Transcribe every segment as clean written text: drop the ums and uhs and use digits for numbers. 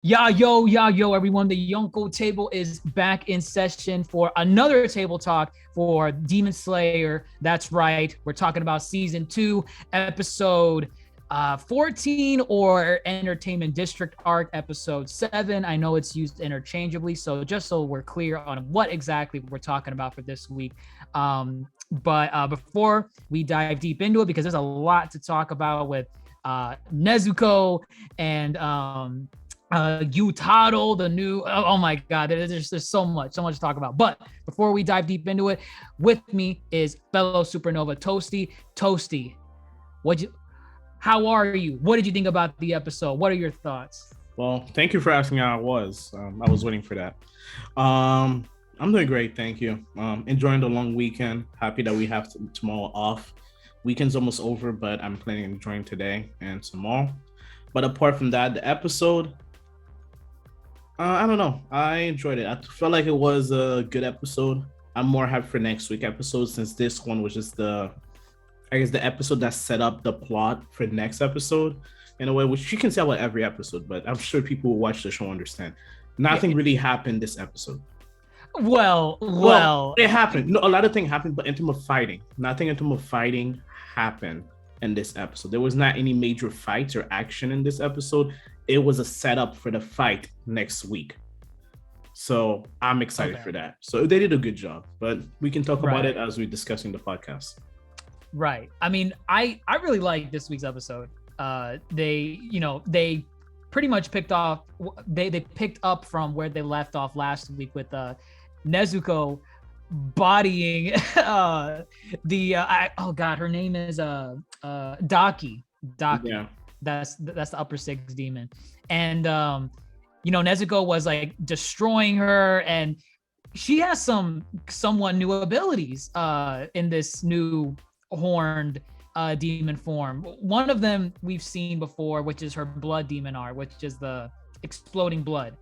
Yo, everyone. The Yonkō Table is back in session for another table talk for Demon Slayer. That's right. We're talking about season 2, episode 14, or Entertainment District Arc, episode 7. I know it's used interchangeably, so just so we're clear on what exactly we're talking about for this week. But before we dive deep into it, because there's a lot to talk about with Nezuko and Gyutaro, the new, oh my God, there's so much to talk about. But before we dive deep into it, with me is fellow Supernova Toasty. Toasty, how are you? What did you think about the episode? What are your thoughts? Well, thank you for asking how I was. I was waiting for that. I'm doing great, thank you. Enjoying the long weekend. Happy that we have tomorrow off. Weekend's almost over, but I'm planning on enjoying today and tomorrow. But apart from that, the episode, I don't know. I enjoyed it. I felt like it was a good episode. I'm more hyped for next week's episode, since this one was just the episode that set up the plot for the next episode in a way, which you can tell with every episode, but I'm sure people who watch the show understand. Nothing really happened this episode. Well, it happened. No, a lot of things happened, but in terms of fighting, nothing in terms of fighting happened in this episode. There was not any major fights or action in this episode. It was a setup for the fight next week. So I'm excited for that. So they did a good job, but we can talk about it as we discuss in the podcast. Right. I mean, I really like this week's episode. They pretty much picked up from where they left off last week with Nezuko bodying her name is Daki. Yeah. That's the upper 6 demon. And Nezuko was like destroying her, and she has some somewhat new abilities in this new horned demon form. One of them we've seen before, which is her blood demon art, which is the exploding blood,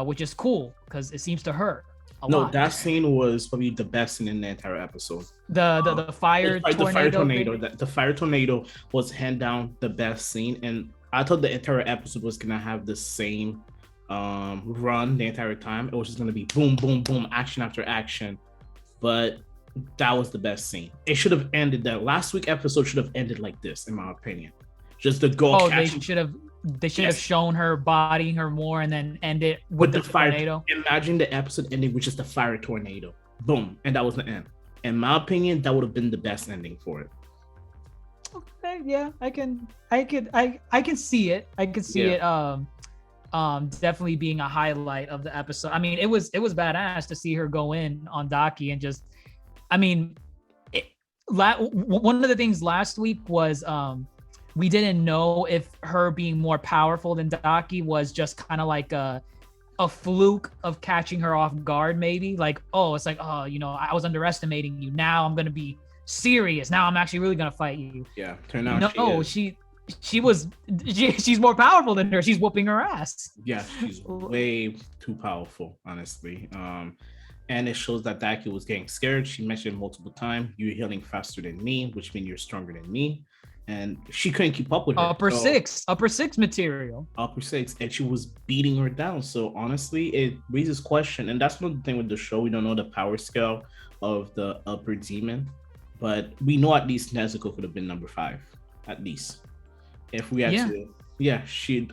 which is cool because it seems to hurt a lot. That scene was probably the best scene in the entire episode. The fire tornado. The fire tornado was hand down the best scene, and I thought the entire episode was gonna have the same run the entire time. It was just gonna be boom, boom, boom, action after action, but that was the best scene. It should have ended. That last week episode should have ended like this, in my opinion. Just the goal. They should have shown her bodying her more and then end it with the fire tornado. Imagine the episode ending with just a fire tornado. Boom. And that was the end. In my opinion, that would have been the best ending for it. Okay, yeah, I can see it. I can see it definitely being a highlight of the episode. I mean, it was badass to see her go in on Daki and just, I mean, one of the things last week was we didn't know if her being more powerful than Daki was just kind of like a fluke of catching her off guard, maybe. Like, it's like, I was underestimating you. Now I'm gonna be serious. Now I'm actually really gonna fight you. Yeah, turn out she's more powerful than her. She's whooping her ass. Yeah, she's way too powerful, honestly. And it shows that Daki was getting scared. She mentioned multiple times, "You're healing faster than me, which means you're stronger than me." And she couldn't keep up with her. Upper six material. Upper 6, and she was beating her down. So honestly, it raises question. And that's another thing with the show. We don't know the power scale of the upper demon, but we know at least Nezuko could have been number 5, at least. If we had she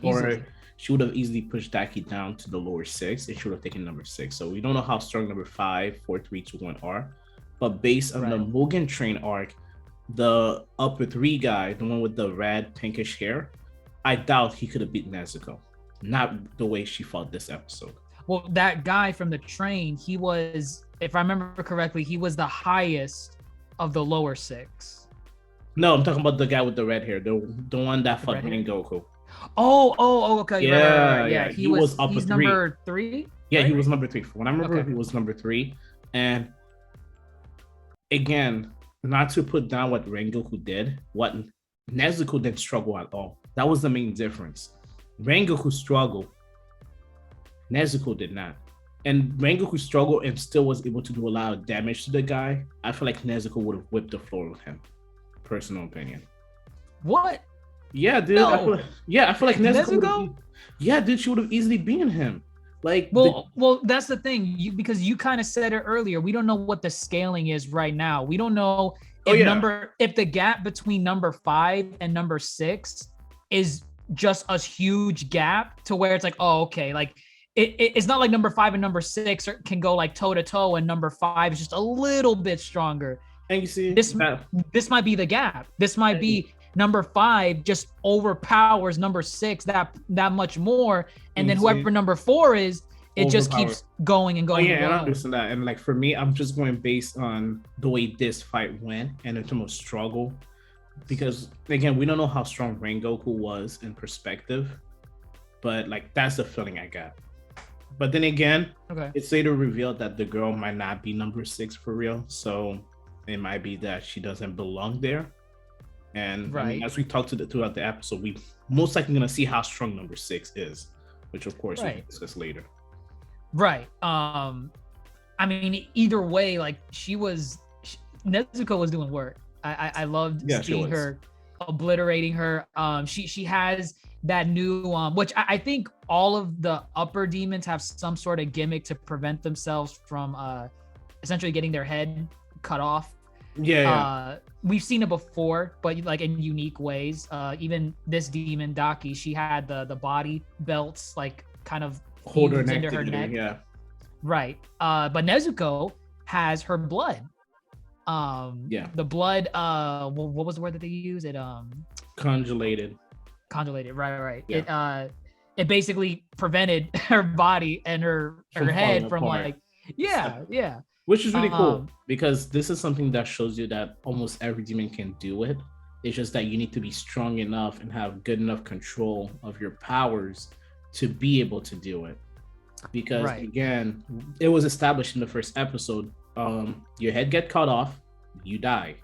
would have easily pushed Daki down to the lower 6, and she would have taken number 6. So we don't know how strong number 5, 4, 3, 2, 1 are. But based on the Mugen Train arc, the upper 3 guy, the one with the red pinkish hair, I doubt he could have beaten Nezuko. Not the way she fought this episode. Well, that guy from the train, he was, if I remember correctly, he was the highest of the lower 6. No, I'm talking about the guy with the red hair, the one that fought Rengoku. Oh, okay. Yeah. He was upper 3. He's number 3? Yeah, he was number 3. When I remember, he was number 3. And again, not to put down what Rengoku did, what Nezuko didn't struggle at all. That was the main difference. Rengoku struggled. Nezuko did not. And Rengoku struggled and still was able to do a lot of damage to the guy. I feel like Nezuko would have whipped the floor with him. Personal opinion. What? Yeah, dude. No. I feel like Nezuko? Yeah, dude, she would have easily beaten him. Like, well, that's the thing. Because you kind of said it earlier. We don't know what the scaling is right now. We don't know if the gap between number 5 and number 6 is just a huge gap to where it's like, oh, okay, like it's not like number 5 and number 6 can go like toe to toe, and number 5 is just a little bit stronger. And you see, this might be the gap. This might be number 5 just overpowers number 6 that much more, and then whoever number 4 is, it just keeps going and going. Oh yeah, and I understand that. And like for me, I'm just going based on the way this fight went and in terms of struggle, because again, we don't know how strong Rengoku was in perspective, but like that's the feeling I got. But then again, it's later revealed that the girl might not be number 6 for real, so it might be that she doesn't belong there. And I mean, as we talked throughout the episode, we most likely gonna see how strong number 6 is, which of course we'll discuss later. Right. I mean, either way, like Nezuko was doing work. I loved seeing her, obliterating her. She has that new which I think all of the upper demons have some sort of gimmick to prevent themselves from essentially getting their head cut off. We've seen it before, but like in unique ways. Even this demon Daki, she had the body belts like kind of hold her neck into her neck. Right. But Nezuko has her blood. The blood, what was the word that they use? It Congealated, right. Yeah. It basically prevented her body and her head from apart. Which is really cool, because this is something that shows you that almost every demon can do it. It's just that you need to be strong enough and have good enough control of your powers to be able to do it. Because again, it was established in the first episode, your head get cut off, you die.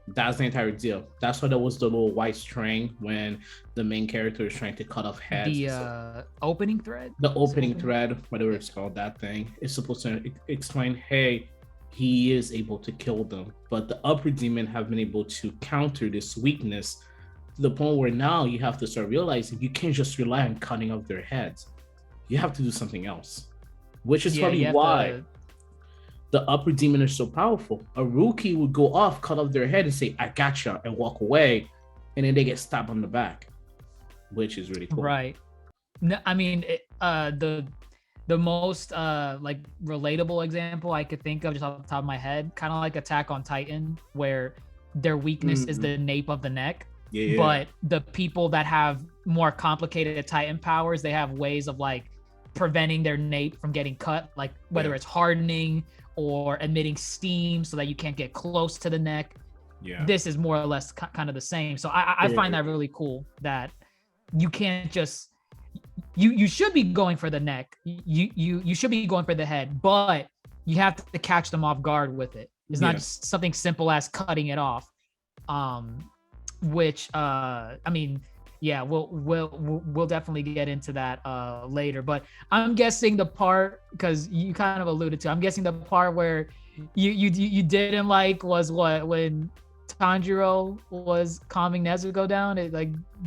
That's the entire deal. That's why there was the little white string when the main character is trying to cut off heads. The opening thread? The opening thread, whatever it's called, that thing, is supposed to explain, hey, he is able to kill them. But the upper demon have been able to counter this weakness to the point where now you have to start realizing you can't just rely on cutting off their heads. You have to do something else, which is probably why the upper demon is so powerful. A rookie would go off, cut off their head and say, I gotcha, and walk away, and then they get stabbed on the back, which is really cool. Right. No, I mean, the most like relatable example I could think of just off the top of my head, kind of like Attack on Titan, where their weakness is the nape of the neck. But the people that have more complicated Titan powers, they have ways of like preventing their nape from getting cut, like whether it's hardening or emitting steam so that you can't get close to the neck. This is more or less kind of the same. So I find that really cool, that you can't just you should be going for the neck, you should be going for the head, but you have to catch them off guard with it. It's not just something simple as cutting it off, which I mean, we'll definitely get into that later. But I'm guessing the part, because you kind of alluded to, I'm guessing the part where you didn't like was when Tanjiro was calming Nezuko down.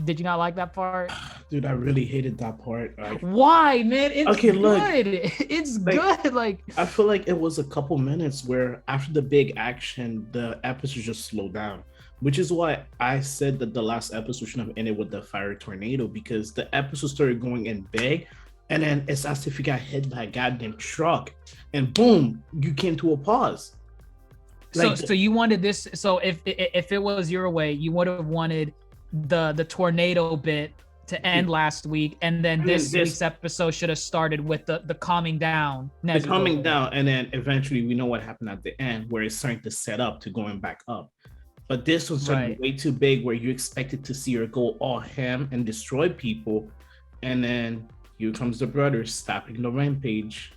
Did you not like that part? Dude, I really hated that part. Why, man? It's good. It's good. Like, I feel like it was a couple minutes where after the big action, the episode just slowed down. Which is why I said that the last episode should have ended with the fire tornado, because the episode started going in big, and then it's as if you got hit by a goddamn truck, and boom, you came to a pause. So you wanted this. So if it was your way, you would have wanted the tornado bit to end last week, and then this week's episode should have started with the calming down. The calming down, and then eventually we know what happened at the end, where it's starting to set up to going back up. But this was way too big, where you expected to see her go all ham and destroy people, and then here comes the brother stopping the rampage.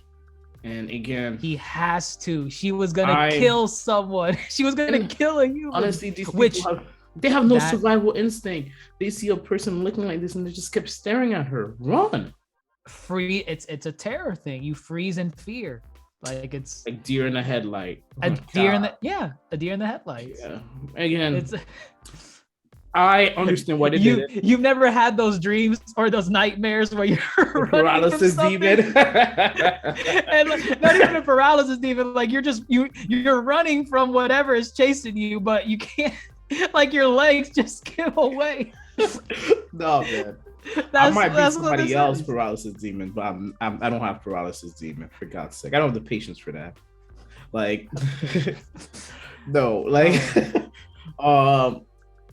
And again, he has to. She was gonna kill someone. She was gonna kill a human. Honestly, these people have no survival instinct. They see a person looking like this, and they just kept staring at her. Run! It's a terror thing. You freeze in fear. Like, it's like deer in the headlight. A deer in the headlights. Yeah. Again, I understand why they did it. You've never had those dreams or those nightmares where you're running Paralysis from demon. and like, not even a paralysis demon, like you're running from whatever is chasing you, but you can't, like your legs just give away. No, man. I might be somebody else paralysis demon, but I don't have paralysis demon, for God's sake. I don't have the patience for that. Like, no, like,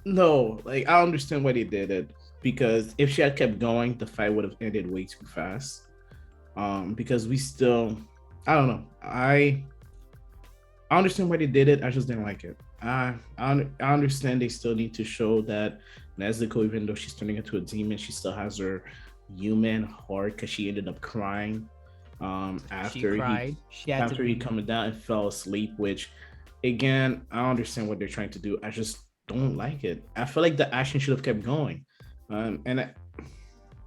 no, like I understand why they did it, because if she had kept going, the fight would have ended way too fast. Because we still, I don't know. I understand why they did it. I just didn't like it. I understand they still need to show that Nezuko, even though she's turning into a demon, she still has her human heart, because she ended up crying after he coming down and fell asleep, which again, I understand what they're trying to do. I just don't like it. I feel like the action should have kept going. And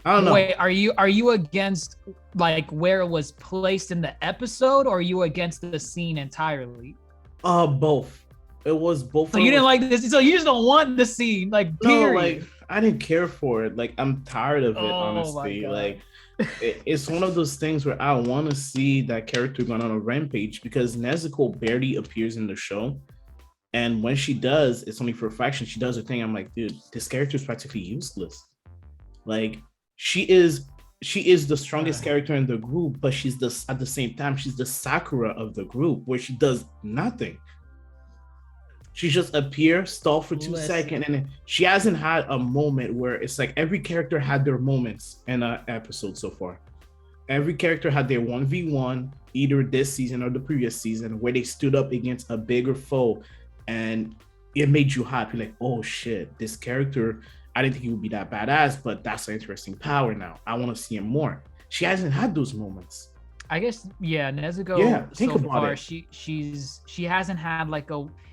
I don't know. Wait, are you against like where it was placed in the episode, or are you against the scene entirely? Both. It was both. So you didn't like this. So you just don't want the scene, like period. No, like I didn't care for it. Like I'm tired of it, honestly. Like it's one of those things where I want to see that character going on a rampage, because Nezuko barely appears in the show. And when she does, it's only for a fraction. She does her thing. I'm like, dude, this character is practically useless. Like she is the strongest character in the group, but at the same time, she's the Sakura of the group, where she does nothing. She just appears, stall for 2 seconds, and she hasn't had a moment where it's like every character had their moments in an episode so far. Every character had their 1v1, either this season or the previous season, where they stood up against a bigger foe, and it made you happy. Like, oh shit, this character, I didn't think he would be that badass, but that's an interesting power now. I want to see him more. She hasn't had those moments. I guess, yeah, Nezuko. Yeah, think about far, it. She hasn't had like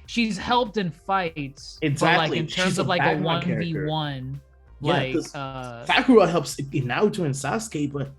she's helped in fights. Exactly. But like in terms of like a 1v1, like Sakura helps in Naruto and Sasuke, but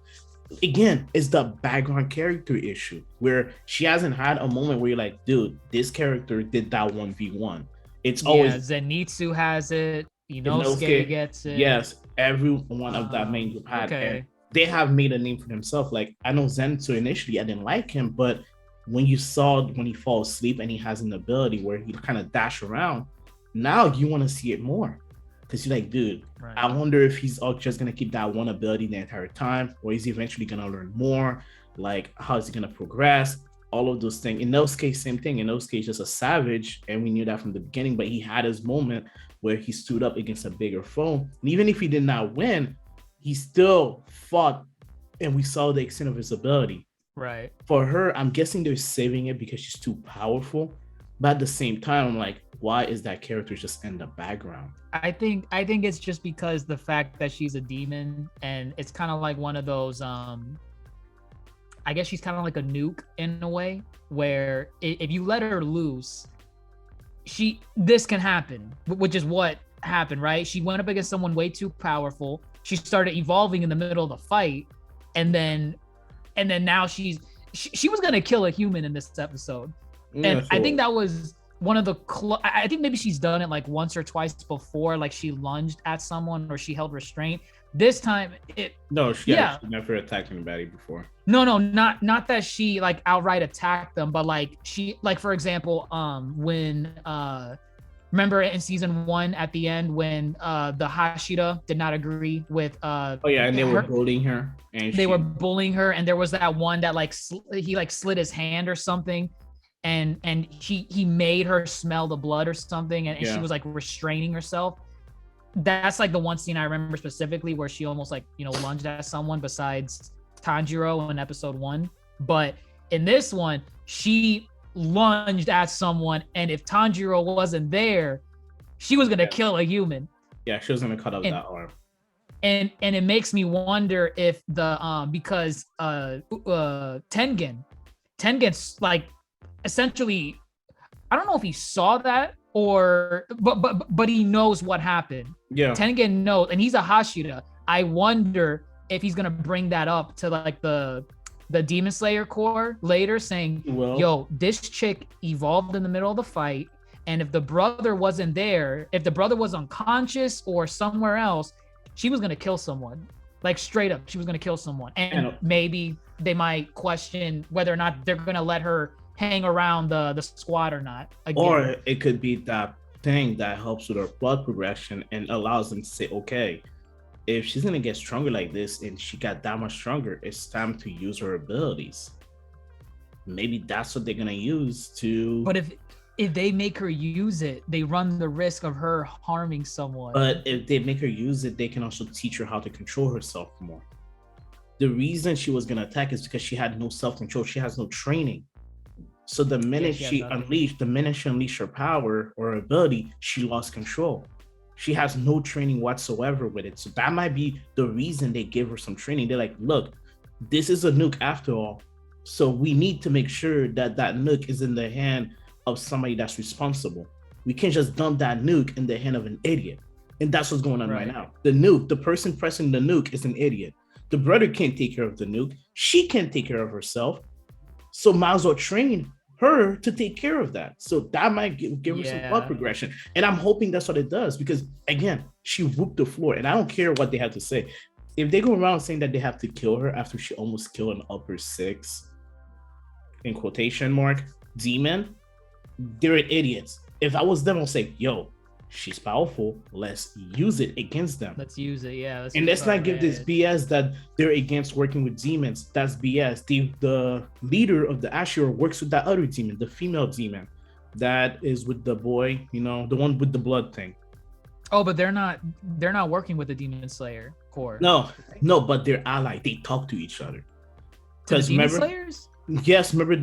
again, it's the background character issue where she hasn't had a moment where you're like, dude, this character did that 1v1. It's always Zenitsu has it, Inosuke gets it. Yes, every one of that main group had it. They have made a name for themselves. Like I know Zenitsu initially, I didn't like him, but when you saw when he falls asleep and he has an ability where he kind of dash around, now you want to see it more, because you're like, dude, I wonder if he's just gonna keep that one ability the entire time, or is he eventually gonna learn more? Like, how is he gonna progress? All of those things. In Inosuke, same thing. Inosuke is just a savage, and we knew that from the beginning. But he had his moment where he stood up against a bigger foe, and even if he did not win, he still fought, and we saw the extent of his ability. Right. For her, I'm guessing they're saving it because she's too powerful. But at the same time, I'm like, why is that character just in the background? I think it's just because the fact that she's a demon, and it's kind of like one of those I guess she's kind of like a nuke in a way, where if you let her loose, this can happen, which is what happened, right? She went up against someone way too powerful. She started evolving in the middle of the fight, and then now she was gonna kill a human in this episode. And I think that was one of the I think maybe she's done it like once or twice before, like she lunged at someone or she held restraint. This time she never attacked anybody before. No, not that she like outright attacked them, but like she, like for example, when remember in season 1 at the end when the Hashira did not agree with and they were bullying her, and they were bullying her, and there was that one that like he like slit his hand or something, and he made her smell the blood or something, and she was like restraining herself. That's like the one scene I remember specifically where she almost like lunged at someone besides Tanjiro in episode 1. But in this one, she lunged at someone, and if Tanjiro wasn't there, she was gonna kill a human. Yeah, she was gonna cut out that arm. And it makes me wonder if the because Tengen's like essentially, I don't know if he saw that or but he knows what happened. Yeah, Tengen knows, and he's a Hashira. I wonder if he's gonna bring that up to like the Demon Slayer Corps later, saying, yo, this chick evolved in the middle of the fight, And if the brother wasn't there, if the brother was unconscious or somewhere else, she was gonna kill someone. Like straight up, she was gonna kill someone. And maybe they might question whether or not they're gonna let her hang around the squad or not. Again. Or it could be that thing that helps with her blood progression and allows them to say, okay, if she's gonna get stronger like this and she got that much stronger, it's time to use her abilities. Maybe that's what they're gonna use to. But if they make her use it, they run the risk of her harming someone. But if they make her use it, they can also teach her how to control herself more. The reason she was gonna attack is because she had no self-control. She has no training. So the minute she unleashed her power or ability, she lost control. She has no training whatsoever with it. So that might be the reason they give her some training. They're like, look, this is a nuke after all. So we need to make sure that that nuke is in the hand of somebody that's responsible. We can't just dump that nuke in the hand of an idiot. And that's what's going on right now. The person pressing the nuke is an idiot. The brother can't take care of the nuke. She can't take care of herself. So might as well train her to take care of that. So that might give her some blood progression. And I'm hoping that's what it does, because again, she whooped the floor and I don't care what they have to say. If they go around saying that they have to kill her after she almost killed an upper 6, in quotation mark, demon, they're idiots. If I was them, I'll say, yo, she's powerful. Let's use it against them. Let's use it, yeah. Let's not give this BS that they're against working with demons. That's BS. The leader of the Ashura works with that other demon, the female demon, that is with the boy, the one with the blood thing. Oh, but they're not working with the Demon Slayer core. No, but they're allied. They talk to each other. Because Demon Slayers? Yes, remember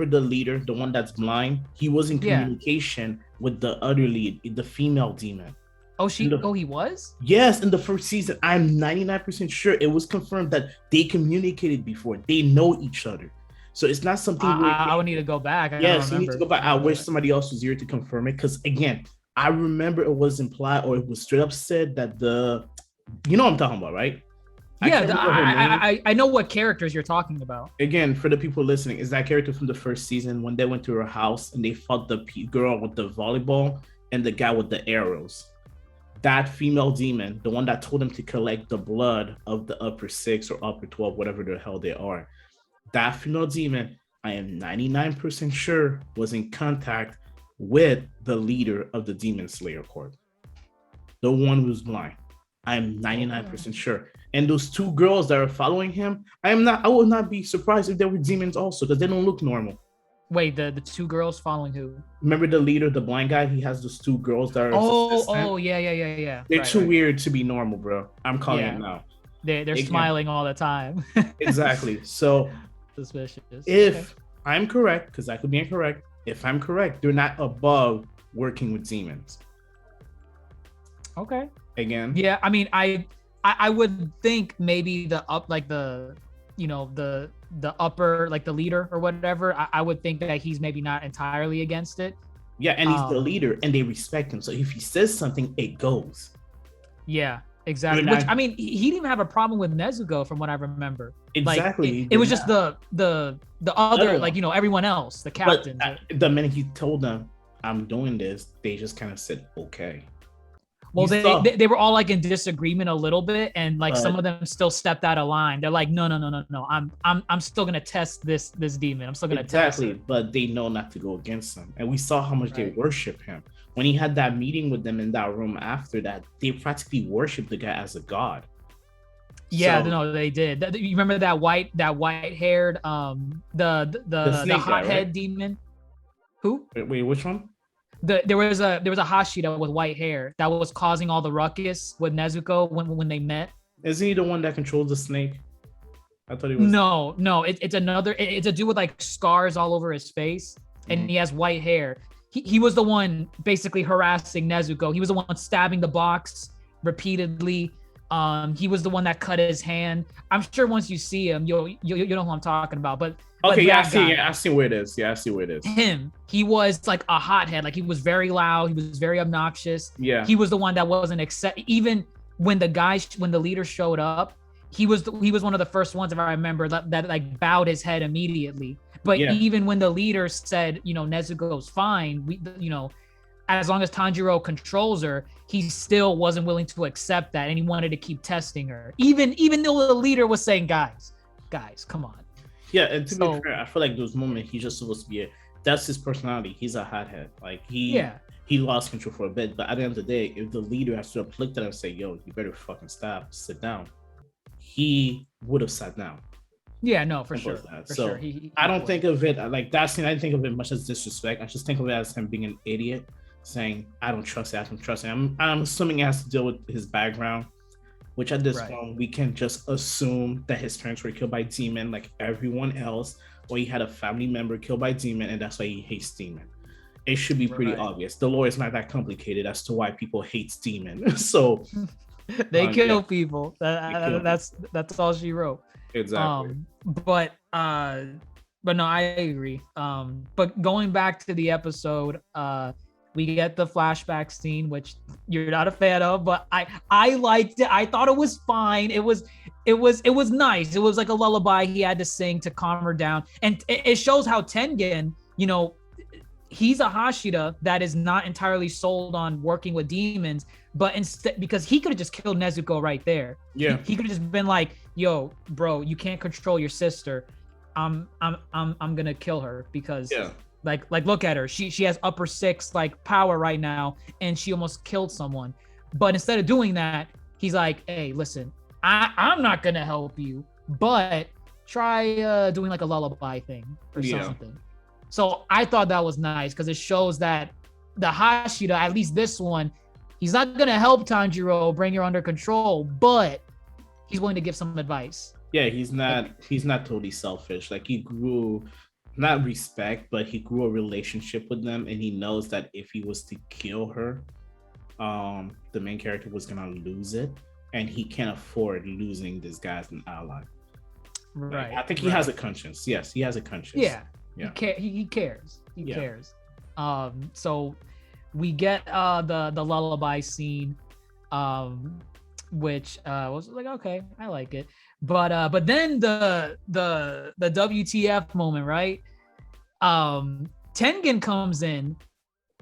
the leader, the one that's blind? He was in communication with the other lead, the female demon. Oh, he was? Yes, in the first season. I'm 99% sure it was confirmed that they communicated before. They know each other. So it's not something I would need to go back. Yes, you need to go back. I wish somebody else was here to confirm it. Because again, I remember it was implied or it was straight up said that you know what I'm talking about, right? Yeah, I know what characters you're talking about. Again, for the people listening, is that character from the first season when they went to her house and they fought the girl with the volleyball and the guy with the arrows. That female demon, the one that told them to collect the blood of the upper 6 or upper 12, whatever the hell they are. That female demon, I am 99% sure was in contact with the leader of the Demon Slayer Corps. The one who's blind. I am 99% sure. And those 2 girls that are following him, I will not be surprised if they were demons also, because they don't look normal. Wait, the 2 girls following who? Remember the leader, the blind guy? He has those 2 girls that are yeah. They're too weird to be normal, bro. I'm calling it now. They're smiling all the time. Exactly. So suspicious. If I'm correct, because I could be incorrect, if I'm correct, they're not above working with demons. Okay. Again. Yeah, I mean, I would think maybe the upper, like the leader or whatever, I would think that he's maybe not entirely against it. Yeah, and he's the leader and they respect him. So if he says something, it goes. Yeah, exactly. Which, I mean, he didn't even have a problem with Nezuko from what I remember. Exactly. Like, it was just the other, like, everyone else, the captain. But the minute he told them, I'm doing this, they just kind of said, okay. Well, they were all like in disagreement a little bit, and like some of them still stepped out of line. They're like, no, I'm still gonna test this demon. I'm still gonna test it. But they know not to go against him, and we saw how much they worship him. When he had that meeting with them in that room after that, they practically worshiped the guy as a god. Yeah, no, they did. You remember that white haired the hothead demon? Who? Wait, which one? There was a Hashira with white hair that was causing all the ruckus with Nezuko when they met. Isn't he the one that controls the snake? I thought he was. No, it's another. It's a dude with like scars all over his face, and he has white hair. He was the one basically harassing Nezuko. He was the one stabbing the box repeatedly. He was the one that cut his hand. I'm sure once you see him, you know who I'm talking about. But okay, I see where it is. Yeah, I see where it is. He was like a hothead. Like he was very loud. He was very obnoxious. Yeah. He was the one that wasn't even when the leader showed up. He was one of the first ones, if I remember, that like bowed his head immediately. But Yeah. even when the leader said, Nezuko's fine, as long as Tanjiro controls her, he still wasn't willing to accept that, and he wanted to keep testing her. Even though the leader was saying, guys, come on. Yeah, and to be fair, I feel like those moments he's just supposed to be that's his personality. He's a hothead. Like he lost control for a bit, but at the end of the day, if the leader has to have looked at him and say, "Yo, you better fucking stop, sit down," he would have sat down. Yeah, no, for sure. So I don't think of it like that scene. I didn't think of it much as disrespect. I just think of it as him being an idiot, saying, "I don't trust him. I'm assuming it has to deal with his background, which at this point we can just assume that his parents were killed by demon, like everyone else, or he had a family member killed by demon, and that's why he hates demon. It should be pretty obvious. The lore is not that complicated as to why people hate demon. So they kill people. That's all she wrote. Exactly. But no, I agree. But going back to the episode, we get the flashback scene, which you're not a fan of, but I liked it. I thought it was fine. It was nice. It was like a lullaby he had to sing to calm her down, and it shows how Tengen, he's a Hashira that is not entirely sold on working with demons, but instead, because he could have just killed Nezuko right there. Yeah, he could have just been like, "Yo, bro, you can't control your sister. I'm gonna kill her because like look at her. She has upper 6 like power right now, and she almost killed someone." But instead of doing that, he's like, "Hey, listen, I'm not gonna help you, but try doing like a lullaby thing or something." So I thought that was nice because it shows that the Hashira, at least this one, he's not gonna help Tanjiro bring her under control, but he's willing to give some advice. Yeah, he's not totally selfish. Like he grew not respect, but he grew a relationship with them, and he knows that if he was to kill her, the main character was gonna lose it, and he can't afford losing this guy as an ally. Right. Like, I think he has a conscience. Yes, he has a conscience. Yeah. He cares. He cares. So we get the lullaby scene, which was like, okay, I like it. But then the WTF moment, right? Tengen comes in,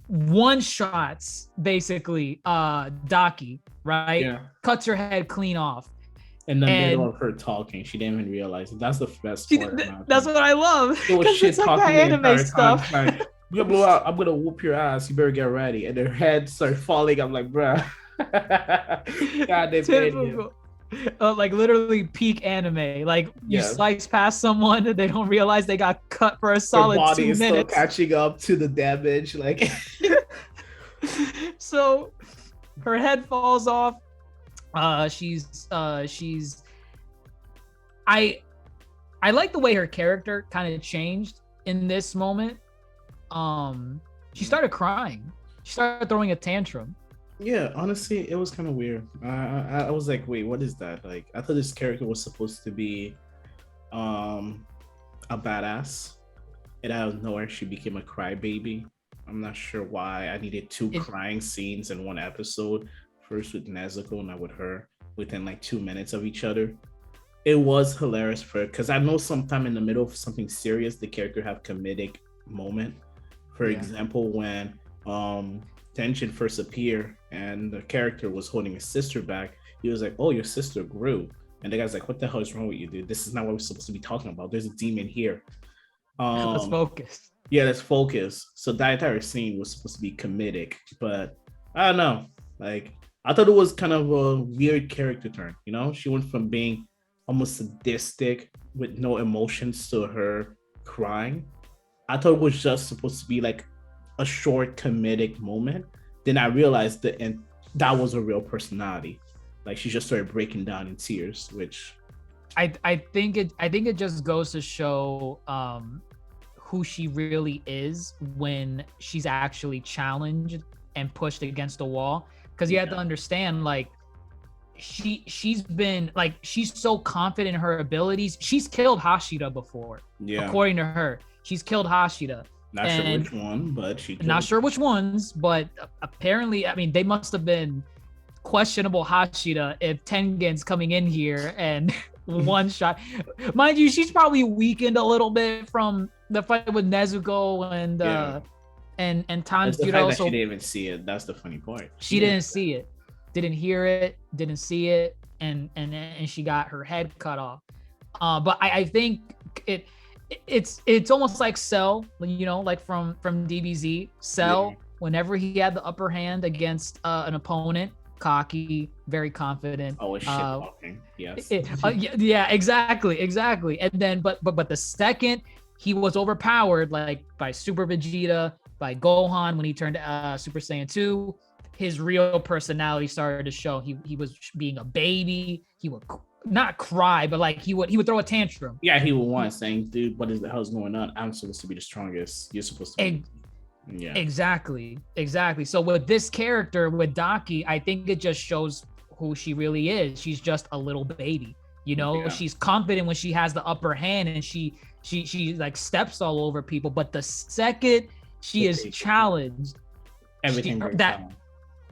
one shots basically Daki, right? Yeah. Cuts her head clean off. In the middle of her talking, she didn't even realize it. That's the best part. That's what I love. It's like that anime stuff. Like, you blow out, I'm gonna whoop your ass. You better get ready. And her head starts falling. I'm like, bruh. God, they paid you. Like literally peak anime. Like you slice past someone, they don't realize they got cut for a solid 2 minutes. Her body is still catching up to the damage. Like, so her head falls off. She's I like the way her character kind of changed in this moment. She started crying. She started throwing a tantrum. Yeah, honestly, it was kind of weird. I was like, wait, what is that? Like, I thought this character was supposed to be a badass, and out of nowhere she became a crybaby. I'm not sure why I needed 2 crying scenes in one episode. First with Nezuko and now with her within like 2 minutes of each other. It was hilarious for because I know sometime in the middle of something serious, the character have comedic moment. For example, when Tension first appeared and the character was holding his sister back, he was like, "Oh, your sister grew," and the guy's like, "What the hell is wrong with you, dude? This is not what we're supposed to be talking about. There's a demon here." Let's focus. Yeah, let's focus. So that entire scene was supposed to be comedic, but I don't know, like. I thought it was kind of a weird character turn, She went from being almost sadistic with no emotions to her crying. I thought it was just supposed to be like a short comedic moment. Then I realized that was a real personality. Like she just started breaking down in tears, which I think it just goes to show who she really is when she's actually challenged and pushed against the wall. Because you have to understand, like, she's been like, she's so confident in her abilities. She's killed Hashira before. Yeah. According to her, she's killed Hashira. Not sure which one, but she killed. Not sure which ones, but apparently, I mean, they must have been questionable Hashira if Tengen's coming in here and one shot. Mind you, she's probably weakened a little bit from the fight with Nezuko and and It's Tanjiro. the fact that So she didn't even see it. That's the funny part. she didn't see it, didn't hear it, didn't see it, and she got her head cut off. But I think it's almost like Cell, you know, like from DBZ. Cell, whenever he had the upper hand against an opponent, cocky, very confident. Always shit talking. Yes. Yeah, exactly. And then, but the second he was overpowered, like by Super Vegeta, by Gohan when he turned Super Saiyan 2, his real personality started to show. He was being a baby. He would not cry, but like he would throw a tantrum. Yeah, he would want saying, "Dude, what is the hell's going on? I'm supposed to be the strongest. You're supposed to be." Yeah. Exactly. So with this character, with Daki, I think it just shows who she really is. She's just a little baby. You know, she's confident when she has the upper hand, and she like steps all over people. But the second she is challenged, everything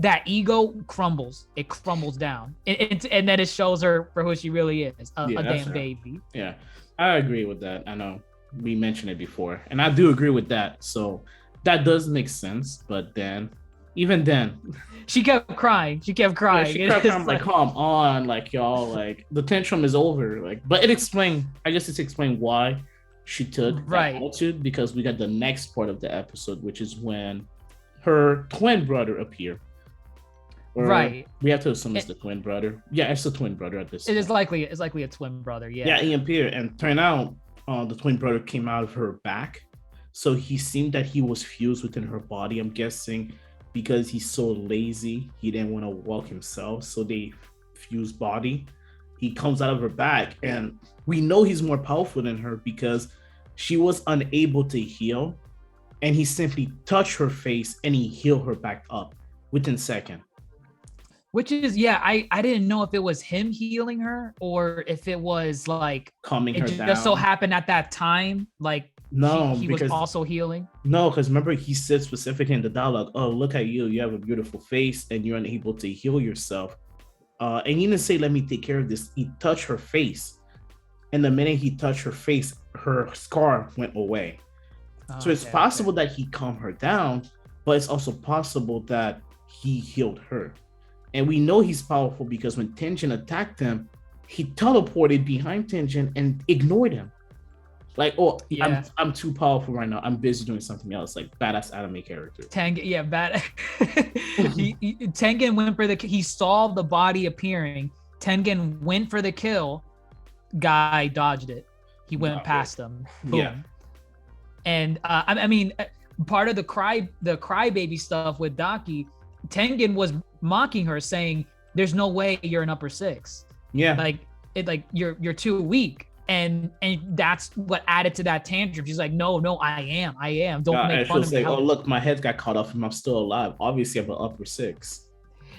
that ego crumbles. It crumbles down, and then it shows her for who she really is, a damn baby. Yeah, I agree with that. I know we mentioned it before, and I do agree with that. So that does make sense. But then, even then, she kept crying. She kept crying. Like, come on, like y'all, like the tantrum is over. Like, but it explained. I guess it's explained why she took that attitude, because we got the next part of the episode, which is when her twin brother appeared. We have to assume it's the twin brother. Yeah, it's the twin brother at this point. It's likely a twin brother. Yeah, he appeared, and turned out the twin brother came out of her back. So he seemed that he was fused within her body. I'm guessing because he's so lazy, he didn't want to walk himself. So they fused body. He comes out of her back, and we know he's more powerful than her because she was unable to heal, and he simply touched her face and he healed her back up within seconds. Which is, I didn't know if it was him healing her or if it was like calming her down. It just so happened at that time, like he was also healing. No, because remember he said specifically in the dialogue, "Oh, look at you! You have a beautiful face, and you're unable to heal yourself." And he didn't say, "Let me take care of this." He touched her face, and the minute he touched her face, her scar went away. So it's possible that he calmed her down, but it's also possible that he healed her. And we know he's powerful because when Tenjin attacked him, he teleported behind Tenjin and ignored him. Like, I'm too powerful right now. I'm busy doing something else, like badass anime character. Tengen went for he saw the body appearing. Tengen went for the kill. Guy dodged it. He went past him. Boom. Yeah. And I mean, part of the crybaby stuff with Daki, Tengen was mocking her, saying, "There's no way you're an upper 6. Yeah, like you're too weak." And that's what added to that tantrum. She's like, "No, I am. Don't make fun of me." Oh, look, my head got cut off and I'm still alive. Obviously, I'm an upper 6.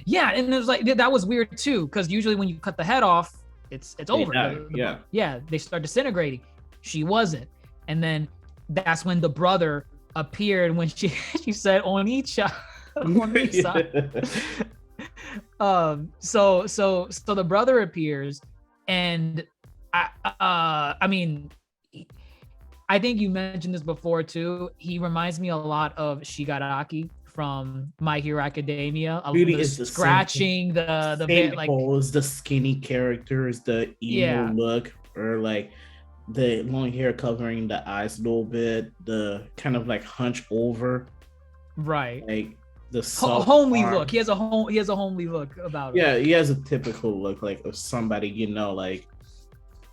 Yeah, and it was like that was weird too, because usually when you cut the head off, it's over. They start disintegrating. She wasn't, and then that's when the brother appeared when she said Onicha. So the brother appears, and I mean, I think you mentioned this before too. He reminds me a lot of Shigaraki from My Hero Academia. Really, is the scratching the bit, like the skinny characters, the emo look, or like the long hair covering the eyes a little bit, the kind of like hunch over, right? Like the homely look. He has a homely look about him. Yeah, he has a typical look like of somebody, you know, like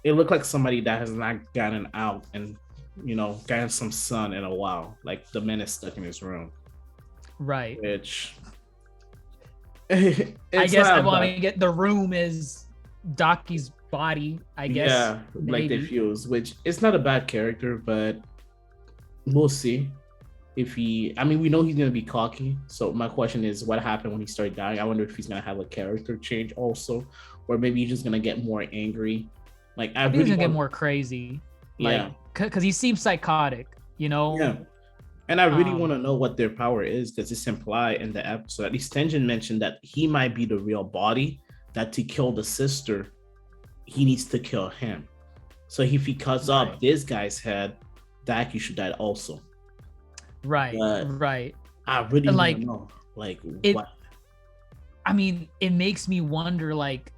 it looked like somebody that has not gotten out and, you know, gotten some sun in a while. Like the man is stuck in his room. Right. Which I guess the room is Daki's body, I guess. Yeah, like they fuse, which it's not a bad character, but we'll see. We know he's gonna be cocky. So my question is, what happened when he started dying? I wonder if he's gonna have a character change also, or maybe he's just gonna get more angry. Like I think he's gonna get more crazy. Like, because he seems psychotic, you know. Yeah. And I really want to know what their power is, because it's implied in the episode. At least Tenjin mentioned that he might be the real body. That to kill the sister, he needs to kill him. So if he cuts off this guy's head, Daki should die also. Right, But right. I really And want like to know, like, it, what? I mean, it makes me wonder, like,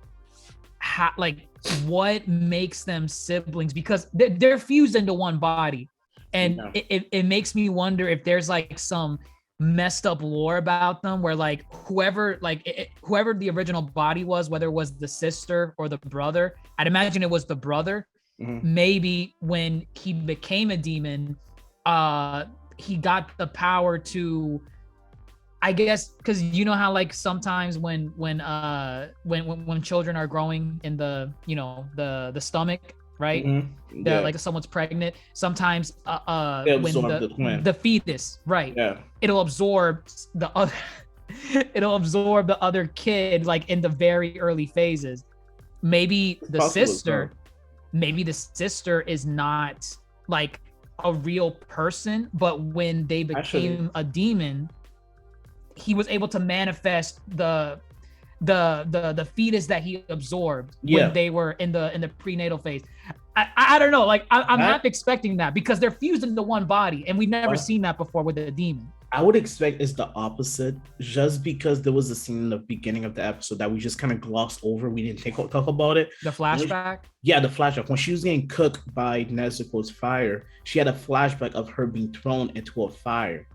how, like, what makes them siblings, because they're fused into one body, and Yeah. it makes me wonder if there's like some messed up lore about them, where like whoever the original body was, whether it was the sister or the brother, I'd imagine it was the brother. Mhm. Maybe when he became a demon, he got the power to, I guess, because you know how like sometimes when children are growing in the, you know, the stomach, right? Yeah. Like someone's pregnant, sometimes They when absorb the twin. the fetus, right, Yeah. it'll absorb the other it'll absorb the other kid like in the very early phases. Maybe It's the possible as well. sister, maybe the sister is not like a real person, but when they Actually, became a demon, he was able to manifest the fetus that he absorbed yeah. when they were in the prenatal phase. I don't know, like I'm That- half expecting that, because they're fused into one body, and we've never What? seen that before with a demon. I would expect it's the opposite, just because there was a scene in the beginning of the episode that we just kind of glossed over. We didn't talk about it. The flashback. Yeah, the flashback. When she was getting cooked by Nezuko's fire, she had a flashback of her being thrown into a fire.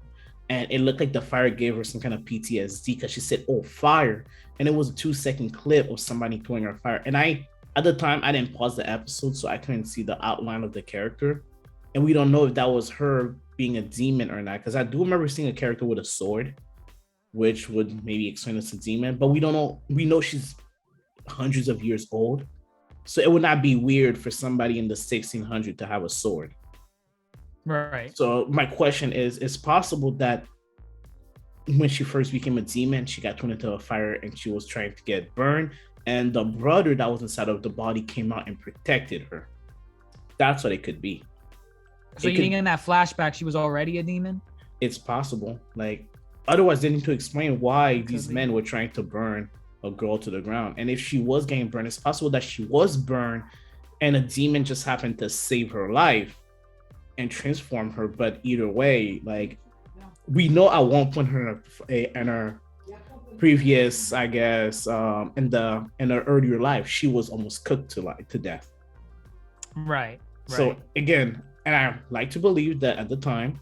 And it looked like the fire gave her some kind of PTSD, because she said, "Oh, fire." And it was a 2-second clip of somebody throwing her fire. And at the time, I didn't pause the episode, so I couldn't see the outline of the character. And we don't know if that was her being a demon or not, because I do remember seeing a character with a sword, which would maybe explain it's a demon, but we don't know. We know she's hundreds of years old, so it would not be weird for somebody in the 1600s to have a sword. Right. So my question is, it's possible that when she first became a demon, she got thrown into a fire and she was trying to get burned, and the brother that was inside of the body came out and protected her. That's what it could be. So you think in that flashback she was already a demon? It's possible. Like, otherwise they need to explain why these men were trying to burn a girl to the ground. And if she was getting burned, it's possible that she was burned and a demon just happened to save her life and transform her. But either way, like, we know at one point in her previous, I guess, in her earlier life, she was almost cooked to death. Right. So again, and I like to believe that at the time,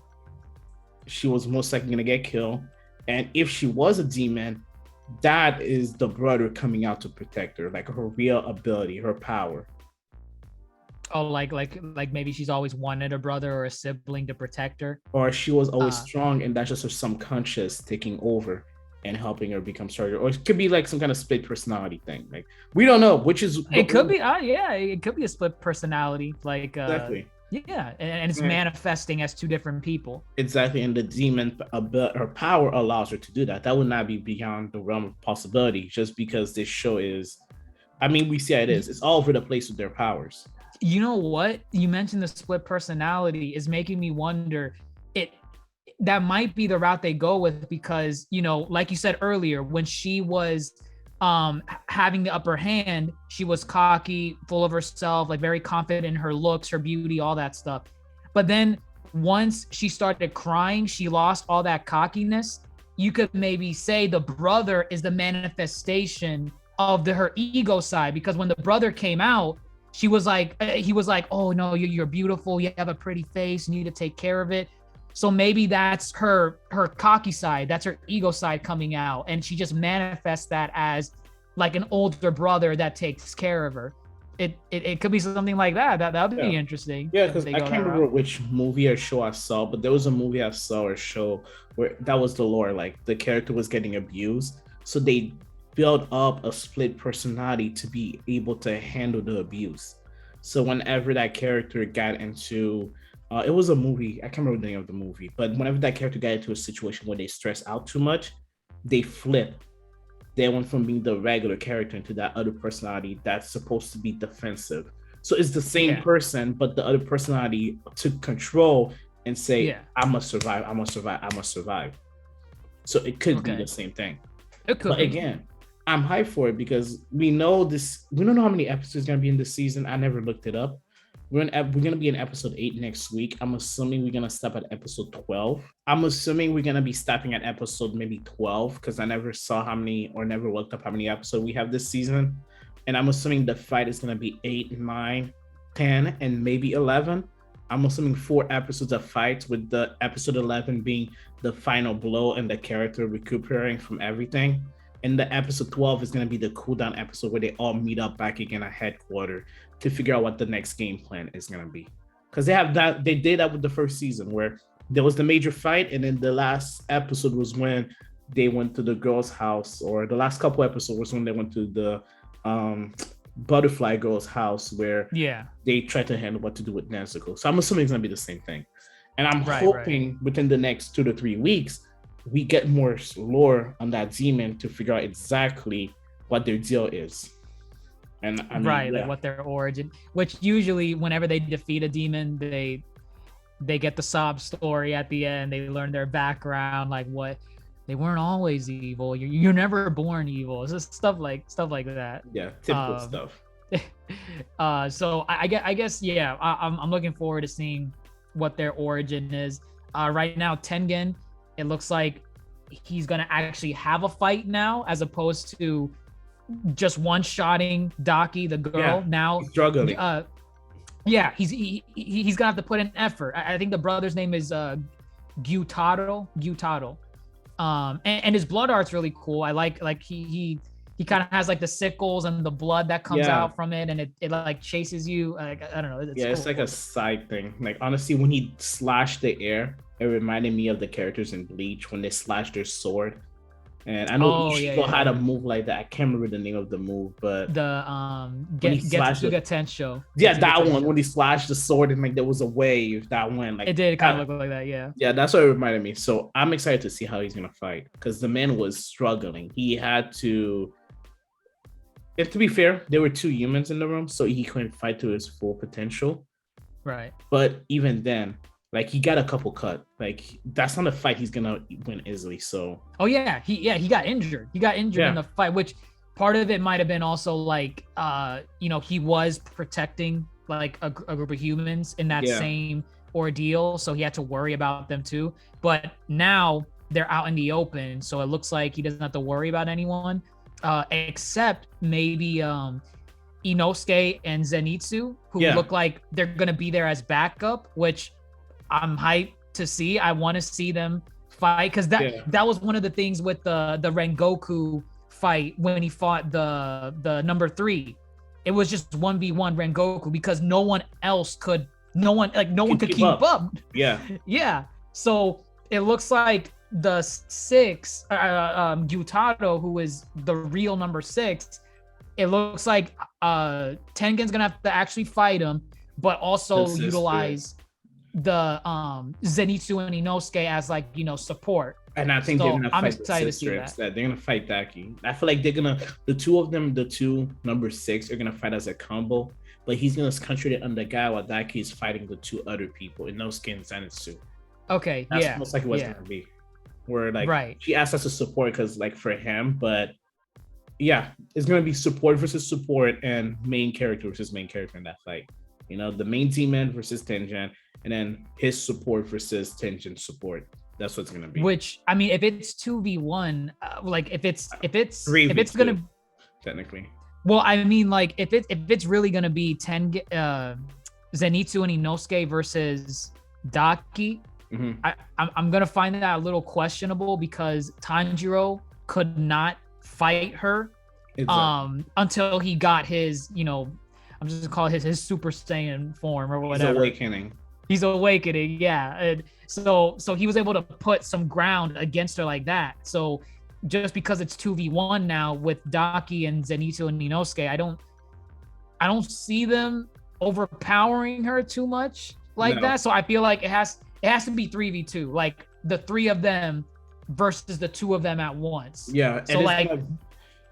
she was most likely gonna get killed. And if she was a demon, that is the brother coming out to protect her, like her real ability, her power. Oh, like maybe she's always wanted a brother or a sibling to protect her. Or she was always strong, and that's just her subconscious taking over and helping her become stronger. Or it could be like some kind of split personality thing. Like, we don't know, which is it could be. Yeah, it could be a split personality. Like exactly. Yeah, and it's manifesting as two different people. Exactly, and the demon, her power allows her to do that. That would not be beyond the realm of possibility, just because this show is, I mean, we see how it is. It's all over the place with their powers. You know what? You mentioned the split personality is making me wonder, that might be the route they go with, because, you know, like you said earlier, when she was having the upper hand, she was cocky, full of herself, like very confident in her looks, her beauty, all that stuff. But then once she started crying, she lost all that cockiness. You could maybe say the brother is the manifestation of her ego side, because when the brother came out, he was like, "Oh no, you're beautiful. You have a pretty face. You need to take care of it." So maybe that's her cocky side. That's her ego side coming out, and she just manifests that as like an older brother that takes care of her. It could be something like that. That would be interesting. Yeah, because I can't remember which movie or show I saw, but there was a movie I saw or show where that was the lore. Like, the character was getting abused, so they build up a split personality to be able to handle the abuse. So whenever that character got into it was a movie, I can't remember the name of the movie, but whenever that character got into a situation where they stress out too much, they flip. They went from being the regular character into that other personality that's supposed to be defensive. So it's the same person, but the other personality took control and say, "I must survive, I must survive, I must survive." So it could be the same thing. It could. But again, I'm hyped for it because we don't know how many episodes gonna be in this season. I never looked it up, we're gonna be in episode 8 next week. I'm assuming we're gonna stop at episode 12. I'm assuming we're gonna be stopping at episode maybe 12 because I never saw how many or never looked up how many episodes we have this season. And I'm assuming the fight is gonna be 8, 9, 10, and maybe 11. I'm assuming 4 episodes of fights, with the episode 11 being the final blow and the character recuperating from everything. And the episode 12 is going to be the cool down episode where they all meet up back again at headquarters to figure out what the next game plan is going to be. Because they did that with the first season where there was the major fight, and then the last episode was when they went to the girl's house, or the last couple episodes was when they went to the butterfly girl's house where they tried to handle what to do with Nezuko. So I'm assuming it's going to be the same thing. And I'm hoping within the next 2 to 3 weeks, we get more lore on that demon to figure out exactly what their deal is. And I mean, like what their origin, which usually whenever they defeat a demon, they get the sob story at the end. They learn their background, like what they weren't always evil. You're never born evil. It's just stuff like that. Yeah, typical stuff. So I guess I'm looking forward to seeing what their origin is. Right now, Tengen, it looks like he's gonna actually have a fight now, as opposed to just one-shotting Daki, the girl. Yeah, now he's struggling. He's gonna have to put in effort. I think the brother's name is Gyutaro. And his blood art's really cool. I like he kind of has like the sickles and the blood that comes out from it, and it like chases you. Like, I don't know. It's cool. It's like a side thing. Like, honestly, when he slashed the air, it reminded me of the characters in Bleach when they slashed their sword. And I know Ishiko had a move like that. I can't remember the name of the move, but the Getsuga Tensho. Yeah, that one when he slashed the sword and like there was a wave that went like it did kind of look like that. Yeah, that's what it reminded me. So I'm excited to see how he's gonna fight, because the man was struggling. He had to. If to be fair, there were 2 humans in the room, so he couldn't fight to his full potential. Right. But even then, like, he got a couple cut. Like, that's not a fight he's gonna win easily. So. Oh yeah, he got injured. He got injured in the fight, which part of it might have been also like, he was protecting like a group of humans in that same ordeal, so he had to worry about them too. But now they're out in the open, so it looks like he doesn't have to worry about anyone. Except maybe Inosuke and Zenitsu, who look like they're gonna be there as backup, which I'm hyped to see. I want to see them fight, because that was one of the things with the Rengoku fight when he fought the number 3. It was just 1v1 Rengoku because no one could keep up. Yeah. So it looks like the 6 Gyutaro, who is the real number 6, it looks like Tengen's gonna have to actually fight him, but also utilize the Zenitsu and Inosuke as like, support. And I think they're gonna fight the sisters. They're gonna fight Daki. I feel like the 2 of them, the 2 number 6 are gonna fight as a combo, but he's gonna concentrate on the guy while Daki is fighting the 2 other people, Inosuke and Zenitsu. Okay, that's most likely what's gonna be. Where like she asked us to support because like for him, but it's gonna be support versus support and main character versus main character in that fight. The main demon versus Tengen, and then his support versus Tengen support. That's what's gonna be. Which, I mean, if it's 2v1, like if it's 3v2, if it's gonna technically. Well, I mean, like if it's really gonna be Zenitsu and Inosuke versus Daki. Mm-hmm. I'm gonna find that a little questionable, because Tanjiro could not fight her until he got his, I'm just gonna call it his Super Saiyan form or whatever. He's awakening, yeah. And so he was able to put some ground against her like that. So just because it's 2v1 now with Daki and Zenitsu and Inosuke, I don't see them overpowering her too much like that. So I feel like it has to be 3v2, like the 3 of them versus the 2 of them at once. Yeah. So like,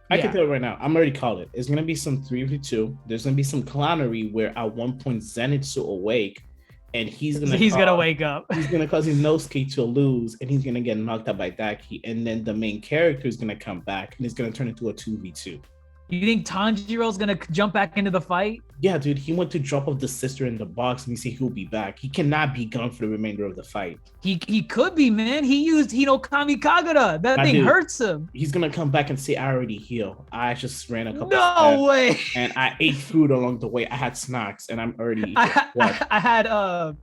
I can tell you right now, I'm already called it. It's gonna be some 3v2. There's gonna be some clownery where at one point Zenitsu awake, and he's gonna wake up. He's gonna cause Inosuke to lose, and he's gonna get knocked out by Daki, and then the main character is gonna come back, and it's gonna turn into a 2v2. You think Tanjiro's gonna jump back into the fight? Yeah, dude, he went to drop off the sister in the box and he said he'll be back. He cannot be gone for the remainder of the fight. He could be, man. He used Hinokami Kagura. That thing hurts him. He's gonna come back and say, I already healed. I just ran a couple No way. And I ate food along the way. I had snacks and I'm already I had oh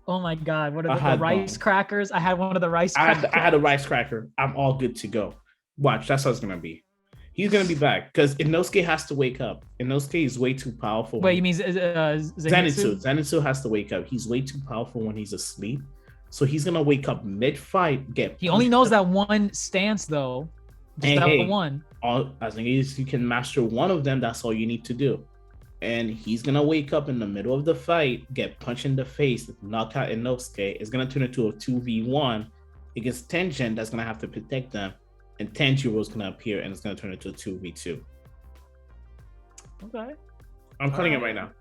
my god, what are the rice crackers? I had one of the rice crackers. I had a rice cracker. I'm all good to go. Watch, that's how it's gonna be. He's gonna be back because Inosuke has to wake up. Inosuke is way too powerful. Wait, you mean Zenitsu? Zenitsu has to wake up. He's way too powerful when he's asleep. So he's gonna wake up mid-fight. He only knows that one stance though. Just that one. As long as you can master one of them, that's all you need to do. And he's gonna wake up in the middle of the fight, get punched in the face, knock out Inosuke. It's gonna turn into a 2v1 against Tengen. That's gonna have to protect them. And Tanjiro is gonna appear, and it's gonna turn into a 2v2. Okay. I'm calling it right now.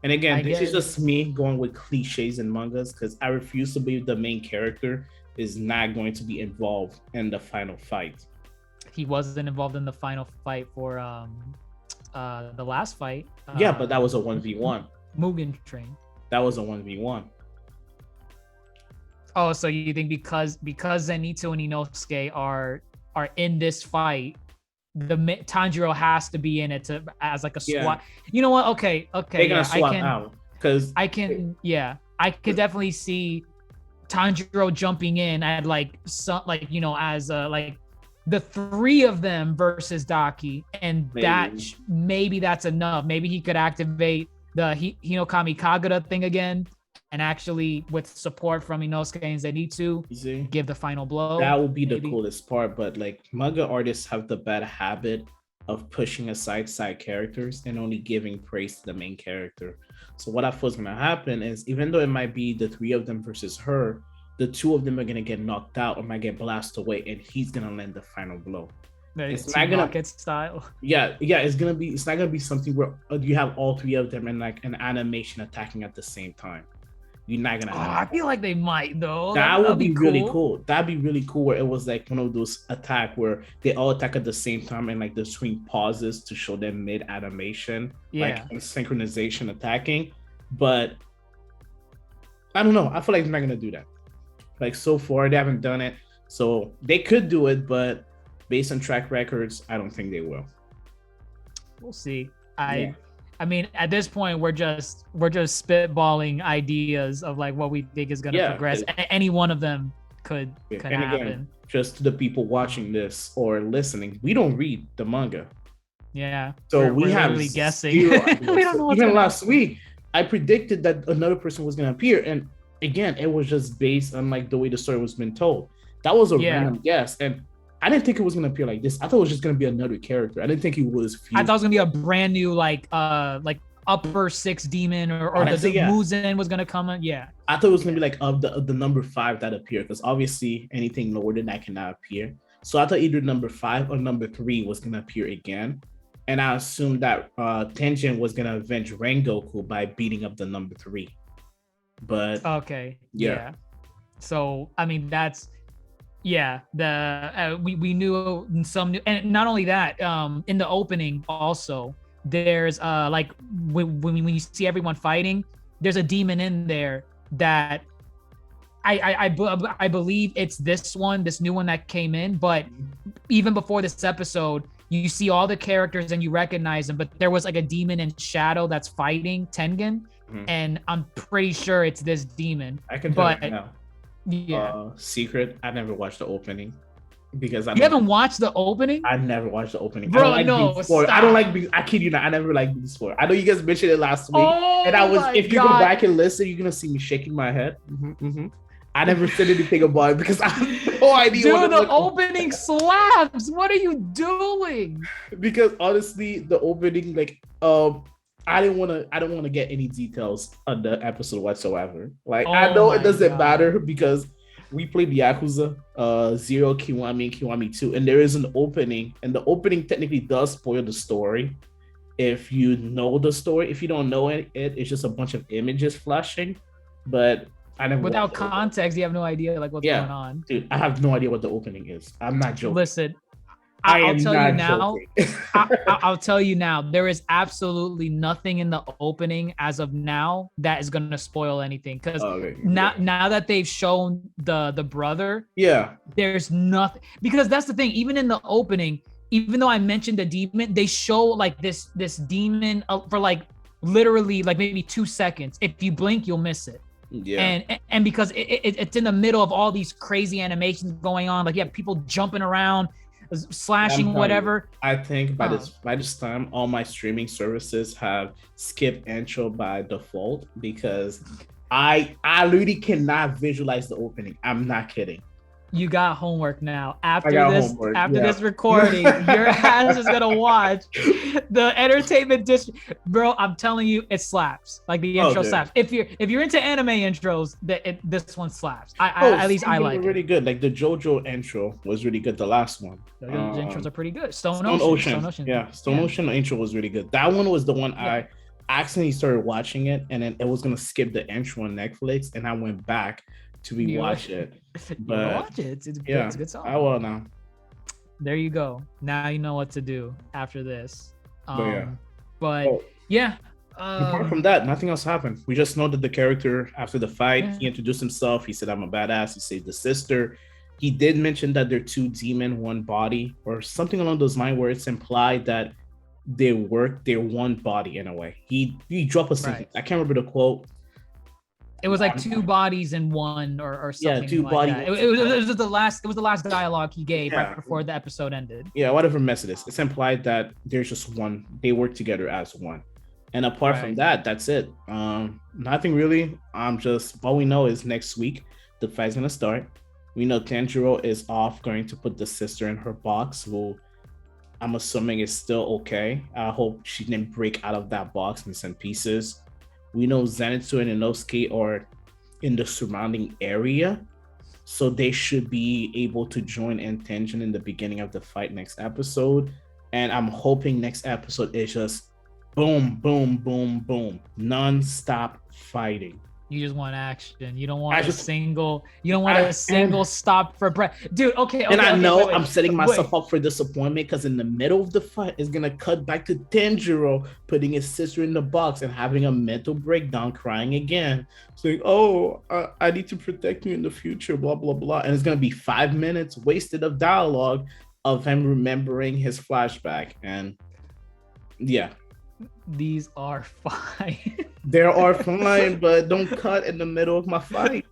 And again, this is just me going with cliches in mangas because I refuse to believe the main character is not going to be involved in the final fight. He wasn't involved in the final fight for the last fight. Yeah, but that was a 1v1. Mugen Train. That was a 1v1. Oh, so you think because Zenitsu and Inosuke are in this fight, the Tanjiro has to be in it as like a swap. Yeah. You know what? Okay. They're gonna swap out because I could definitely see Tanjiro jumping in at like some as like the three of them versus Daki, and maybe that's enough. Maybe he could activate the Hinokami Kagura thing again. And actually, with support from Inosuke and Zenitsu, give the final blow. That would be the coolest part. But like manga artists have the bad habit of pushing aside side characters and only giving praise to the main character. So what I thought was gonna happen is, even though it might be the three of them versus her, the two of them are gonna get knocked out or might get blasted away, and he's gonna land the final blow. It's not gonna get style. Yeah. It's not gonna be something where you have all three of them in like an animation attacking at the same time. You're not gonna have I feel like they might though. That would be really cool. That'd be really cool where it was like one of those attack where they all attack at the same time and like the screen pauses to show them mid animation, like synchronization attacking. But I don't know. I feel like they're not gonna do that. Like so far they haven't done it. So they could do it, but based on track records, I don't think they will. We'll see. I mean, at this point, we're just spitballing ideas of like what we think is going to progress. Any one of them could happen. Again, just to the people watching this or listening, we don't read the manga. Yeah. So we're literally guessing. We don't know. Even last week, I predicted that another person was going to appear, and again, it was just based on like the way the story was been told. That was a random guess, and I didn't think it was gonna appear like this. I thought it was just gonna be another character. I didn't think it was. I thought it was gonna be a brand new like upper six demon or the Muzen was gonna come in. Yeah. I thought it was gonna be like of the number 5 that appeared, because obviously anything lower than that cannot appear. So I thought either number 5 or number 3 was gonna appear again, and I assumed that Tengen was gonna avenge Rengoku by beating up the number 3. But yeah. So I mean that's. Yeah, we knew some new, and not only that, in the opening also there's like when you see everyone fighting, there's a demon in there that I believe it's this new one that came in, but even before this episode, you see all the characters and you recognize them, but there was like a demon in shadow that's fighting Tengen, and I'm pretty sure it's this demon. I can tell you now. Yeah. Secret. I never watched the opening because you haven't watched the opening. I never watched the opening, bro. I don't like. I kid you not. I never liked B4. I know you guys mentioned it last week, and I was. If you go back and listen, you're gonna see me shaking my head. I never said anything about it because I have no idea. Dude, the opening slaps. What are you doing? Because honestly, the opening, like, I don't want to get any details on the episode whatsoever. Like, I know it doesn't matter because we played Yakuza 0, Kiwami, and Kiwami 2, and there is an opening, and the opening technically does spoil the story if you know the story. If you don't know it's just a bunch of images flashing. But I never without context, you have no idea like what's going on. Dude, I have no idea what the opening is. I'm not joking. Listen, I'll tell you now. I'll tell you now. There is absolutely nothing in the opening as of now that is going to spoil anything. Because now that they've shown the brother, there's nothing. Because that's the thing. Even in the opening, even though I mentioned the demon, they show like this demon for like literally like maybe 2 seconds. If you blink, you'll miss it. Yeah. And because it's in the middle of all these crazy animations going on, like people jumping around, slashing, whatever. I think by this time, all my streaming services have skipped intro by default because I literally cannot visualize the opening. I'm not kidding. You got homework now. After this recording, your ass is gonna watch the entertainment district, bro. I'm telling you, it slaps. Like the intro slaps. If you're into anime intros, this one slaps. At least I like it. Really good. Like the JoJo intro was really good. The last one. The intros are pretty good. Stone Ocean. Yeah, Stone Ocean intro was really good. That one was the one I accidentally started watching it, and then it was gonna skip the intro on Netflix, and I went back to rewatch it. But watch it. It's a good song. I will now. There you go. Now you know what to do after this. Apart from that, nothing else happened. We just know that the character, after the fight, he introduced himself. He said, "I'm a badass." He saved the sister. He did mention that they're 2 demon, 1 body, or something along those lines, where it's implied that they're 1 body in a way. He dropped a sentence. I can't remember the quote. It was like 2 bodies in 1 or something. Yeah, 2 bodies. It was the last dialogue he gave right before the episode ended. Yeah, whatever mess it is. It's implied that there's just 1. They work together as 1. And apart from that, that's it. Nothing really. All we know is next week the fight's gonna start. We know Tanjiro is off, going to put the sister in her box, who I'm assuming is still okay. I hope she didn't break out of that box in some pieces. We know Zenitsu and Inosuke are in the surrounding area, so they should be able to join in Tenjin in the beginning of the fight next episode. And I'm hoping next episode is just boom, boom, boom, boom, non-stop fighting. You just want action. You don't want a single stop for breath. Dude, okay. And I know I'm setting myself up for disappointment because in the middle of the fight, it's going to cut back to Tanjiro putting his sister in the box and having a mental breakdown, crying again. Saying, I need to protect you in the future, blah, blah, blah. And it's going to be 5 minutes wasted of dialogue of him remembering his flashback. And these are fine. They are fine, but don't cut in the middle of my fight.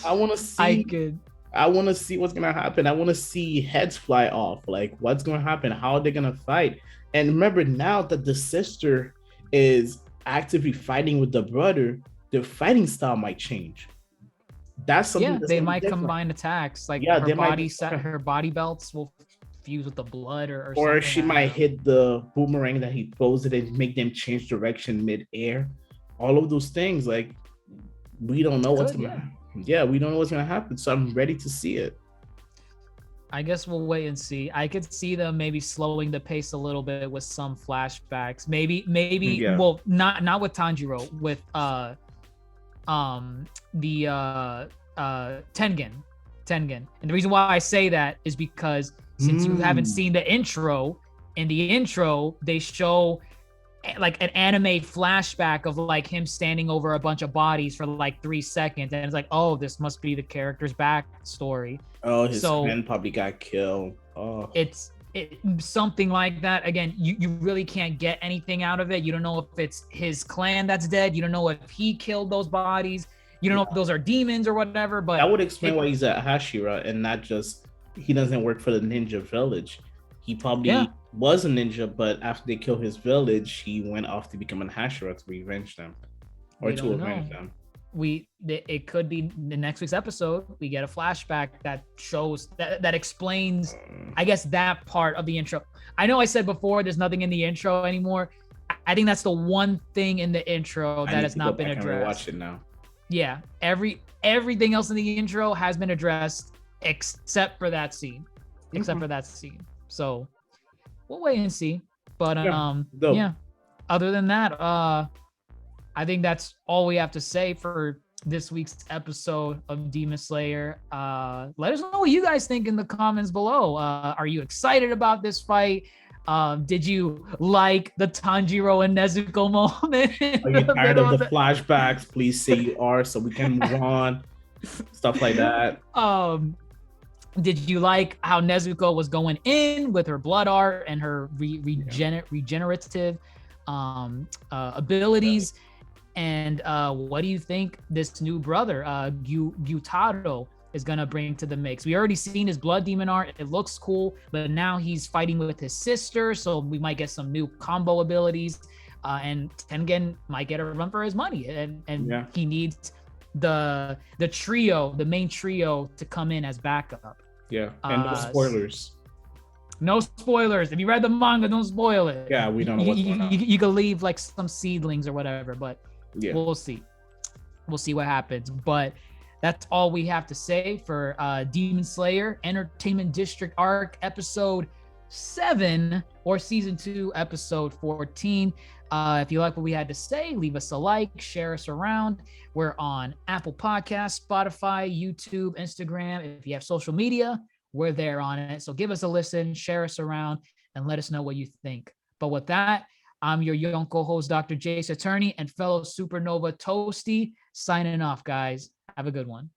I want to see what's gonna happen. I want to see heads fly off. Like, what's gonna happen? How are they gonna fight? And remember, now that the sister is actively fighting with the brother, their fighting style might change. That's something. They might combine attacks. Like her body belts will fuse with the blood or she might hit the boomerang that he throws it and make them change direction mid-air. All of those things, like, we don't know what's gonna happen. We don't know what's gonna happen, so I'm ready to see it. I guess we'll wait and see. I could see them maybe slowing the pace a little bit with some flashbacks. Maybe well, not with Tanjiro, with Tengen. And the reason why I say that is because since you haven't seen the intro, in the intro they show like an anime flashback of like him standing over a bunch of bodies for like 3 seconds, and it's like, oh, this must be the character's backstory. Oh, his friend probably got killed. Oh, it's something like that. Again, you really can't get anything out of it. You don't know if it's his clan that's dead. You don't know if he killed those bodies. You don't know if those are demons or whatever. But that would explain why he's at Hashira and not just he doesn't work for the ninja village. He probably was a ninja, but after they killed his village, he went off to become an Hashira to revenge them, or to avenge them. It could be the next week's episode. We get a flashback that shows that explains, I guess, that part of the intro. I know I said before there's nothing in the intro anymore. I think that's the one thing in the intro that has not been addressed. Watch it now. Yeah, everything else in the intro has been addressed except for that scene. So we'll wait and see. But other than that, I think that's all we have to say for this week's episode of Demon Slayer. Let us know what you guys think in the comments below. Are you excited about this fight? Did you like the Tanjiro and Nezuko moment? Are you tired of the flashbacks? Please say you are so we can move on. Stuff like that. Did you like how Nezuko was going in with her blood art and her regenerative abilities? And what do you think this new brother, Gyutaro, is gonna bring to the mix? We already seen his blood demon art. It looks cool, but now he's fighting with his sister, so we might get some new combo abilities. And Tengen might get a run for his money, and he needs the trio, the main trio, to come in as backup. Yeah, and no spoilers. No spoilers. If you read the manga, don't spoil it. Yeah, we don't know what's going on. You can leave like some seedlings or whatever, but we'll see. We'll see what happens. But that's all we have to say for Demon Slayer Entertainment District Arc Episode 7 or Season 2 Episode 14. If you like what we had to say, leave us a like, share us around. We're on Apple Podcasts, Spotify, YouTube, Instagram. If you have social media, we're there on it. So give us a listen, share us around, and let us know what you think. But with that, I'm your Yonko host, DrJaceAttorney, and fellow Supernova Toasty, signing off, guys. Have a good one.